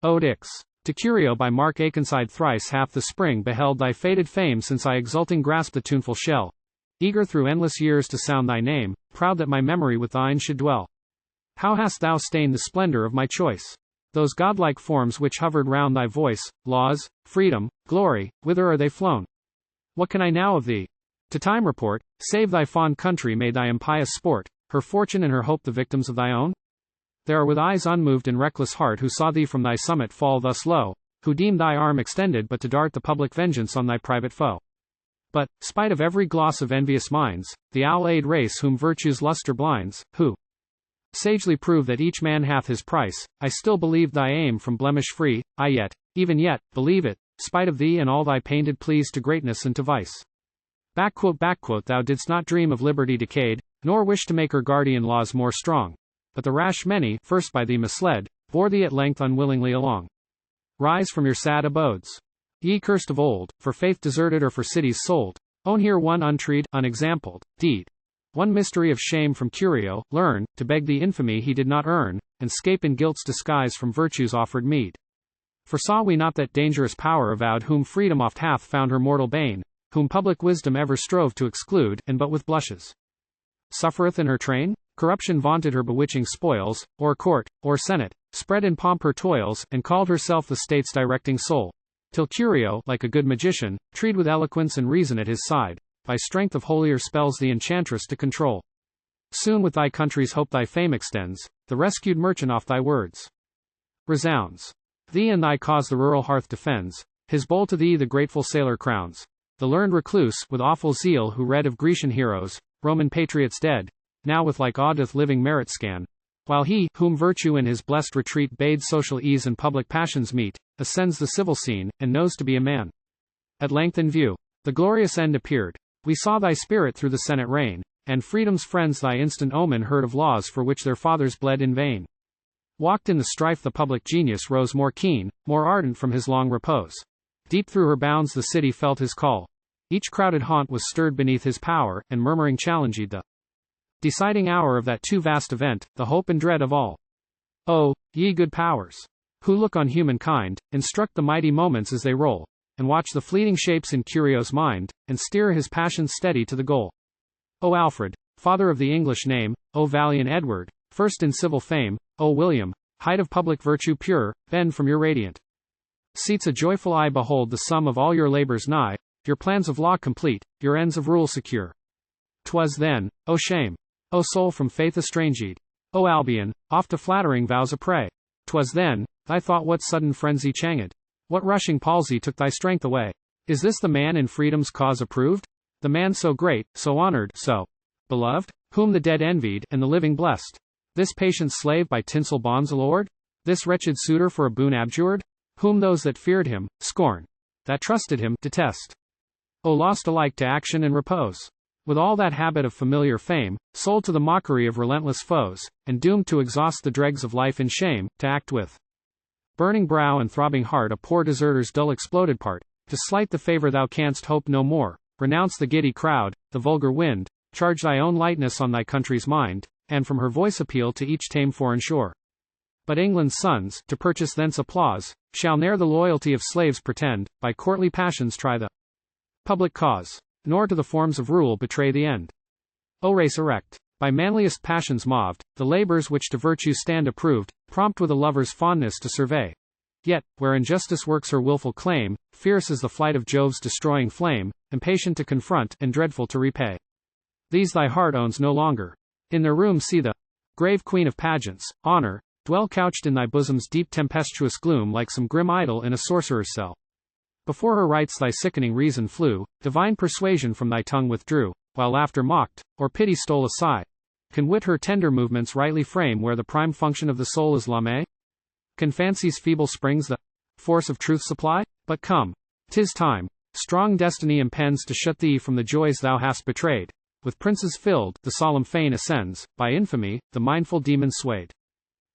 Ode Ix. To Curio by Mark Akenside. Thrice hath the spring beheld thy faded fame, since I exulting grasped the tuneful shell, eager through endless years to sound thy name, proud that my memory with thine should dwell. How hast thou stained the splendor of my choice? Those godlike forms which hovered round thy voice, laws, freedom, glory, whither are they flown? What can I now of thee to time report, save thy fond country made thy impious sport, her fortune and her hope the victims of thy own? There are with eyes unmoved and reckless heart who saw thee from thy summit fall thus low, who deemed thy arm extended but to dart the public vengeance on thy private foe. But, spite of every gloss of envious minds, the owl-ey'd race whom virtue's lustre blinds, who sagely prove that each man hath his price, I still believed thy aim from blemish free, I yet, even yet, believe it, spite of thee and all thy painted pleas to greatness and to vice. Thou didst not dream of liberty decayed, nor wish to make her guardian laws more strong. But the rash many, first by thee misled, bore thee at length unwillingly along. Rise from your sad abodes, ye cursed of old, for faith deserted or for cities sold. Own here one untreed, unexampled deed. One mystery of shame from Curio, learn, to beg the infamy he did not earn, and scape in guilt's disguise from virtue's offered meed. For saw we not that dangerous power avowed, whom freedom oft hath found her mortal bane, whom public wisdom ever strove to exclude, and but with blushes suffereth in her train? Corruption vaunted her bewitching spoils, or court, or senate, spread in pomp her toils, and called herself the state's directing soul. Till Curio, like a good magician, treed with eloquence and reason at his side, by strength of holier spells the enchantress to control. Soon with thy country's hope thy fame extends, the rescued merchant off thy words resounds. Thee and thy cause the rural hearth defends, his bowl to thee the grateful sailor crowns. The learned recluse, with awful zeal who read of Grecian heroes, Roman patriots dead, now with like awe doth living merit scan, while he, whom virtue in his blessed retreat bade social ease and public passions meet, ascends the civil scene, and knows to be a man. At length in view, the glorious end appeared, we saw thy spirit through the senate reign, and freedom's friends thy instant omen heard of laws for which their fathers bled in vain. Walked in the strife the public genius rose more keen, more ardent from his long repose. Deep through her bounds the city felt his call. Each crowded haunt was stirred beneath his power, and murmuring challenged the deciding hour of that too vast event, the hope and dread of all. Oh, ye good powers, who look on humankind, instruct the mighty moments as they roll, and watch the fleeting shapes in Curio's mind, and steer his passions steady to the goal. O Alfred, father of the English name, O valiant Edward, first in civil fame, O William, height of public virtue pure, bend from your radiant seats a joyful eye behold the sum of all your labors nigh, your plans of law complete, your ends of rule secure. 'Twas then, O shame, O soul from faith estranged, O Albion, oft to flattering vows a prey. 'Twas then, thy thought what sudden frenzy changed, what rushing palsy took thy strength away. Is this the man in freedom's cause approved? The man so great, so honored, so beloved, whom the dead envied, and the living blessed? This patient slave by tinsel bonds allured? This wretched suitor for a boon abjured? Whom those that feared him, scorn, that trusted him, detest. O lost alike to action and repose, with all that habit of familiar fame, sold to the mockery of relentless foes, and doomed to exhaust the dregs of life in shame, to act with burning brow and throbbing heart a poor deserter's dull exploded part, to slight the favor thou canst hope no more, renounce the giddy crowd, the vulgar wind, charge thy own lightness on thy country's mind, and from her voice appeal to each tame foreign shore. But England's sons, to purchase thence applause, shall ne'er the loyalty of slaves pretend, by courtly passions try the public cause, nor to the forms of rule betray the end. O race erect, by manliest passions moved, the labors which to virtue stand approved, prompt with a lover's fondness to survey. Yet, where injustice works her wilful claim, fierce is the flight of Jove's destroying flame, impatient to confront, and dreadful to repay. These thy heart owns no longer. In their room see the grave queen of pageants, honor, dwell couched in thy bosom's deep tempestuous gloom like some grim idol in a sorcerer's cell. Before her rites thy sickening reason flew, divine persuasion from thy tongue withdrew, while laughter mocked, or pity stole a sigh. Can wit her tender movements rightly frame where the prime function of the soul is l'âme? Can fancy's feeble springs the force of truth supply? But come, 'tis time, strong destiny impends to shut thee from the joys thou hast betrayed. With princes filled, the solemn fane ascends, by infamy, the mindful demon swayed.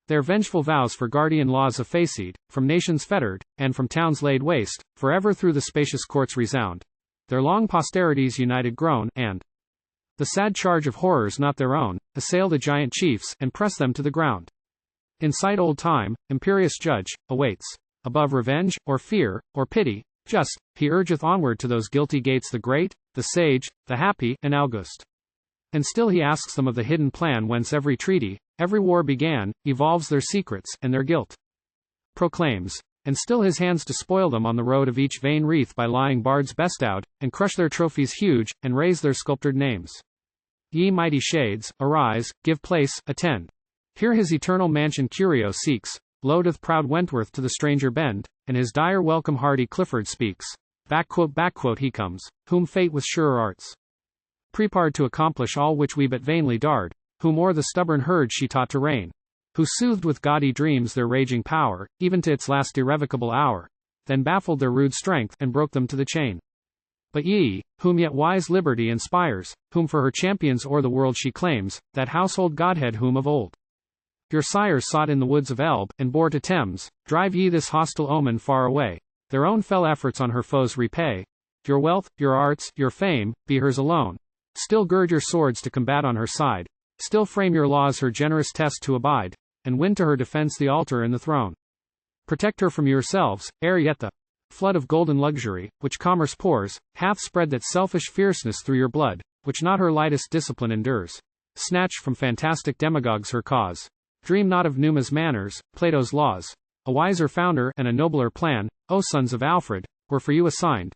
Their vengeful vows for guardian laws effaced, from nations fettered, and from towns laid waste, forever through the spacious courts resound. Their long posterities united groan, and the sad charge of horrors not their own, assail the giant chiefs, and press them to the ground. Inside old time, imperious judge, awaits. Above revenge, or fear, or pity, just, he urgeth onward to those guilty gates the great, the sage, the happy, and august. And still he asks them of the hidden plan whence every treaty, every war began, evolves their secrets, and their guilt. Proclaims. And still his hands to spoil them on the road of each vain wreath by lying bards bestowed, and crush their trophies huge, and raise their sculptured names. Ye mighty shades, arise, give place, attend. Here his eternal mansion Curio seeks, low doth proud Wentworth to the stranger bend, and his dire welcome hardy Clifford speaks. Back quote he comes, whom fate with surer arts prepared to accomplish all which we but vainly dard, whom o'er the stubborn herd she taught to reign, who soothed with gaudy dreams their raging power, even to its last irrevocable hour, then baffled their rude strength, and broke them to the chain. But ye, whom yet wise liberty inspires, whom for her champions o'er the world she claims, that household godhead whom of old your sires sought in the woods of Elbe, and bore to Thames, drive ye this hostile omen far away, their own fell efforts on her foes repay. Your wealth, your arts, your fame, be hers alone. Still gird your swords to combat on her side, still frame your laws her generous test to abide, and win to her defense the altar and the throne. Protect her from yourselves, ere yet the flood of golden luxury, which commerce pours, hath spread that selfish fierceness through your blood, which not her lightest discipline endures. Snatch from fantastic demagogues her cause. Dream not of Numa's manners, Plato's laws. A wiser founder and a nobler plan, O sons of Alfred, were for you assigned.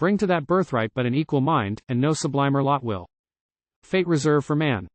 Bring to that birthright but an equal mind, and no sublimer lot will fate reserve for man.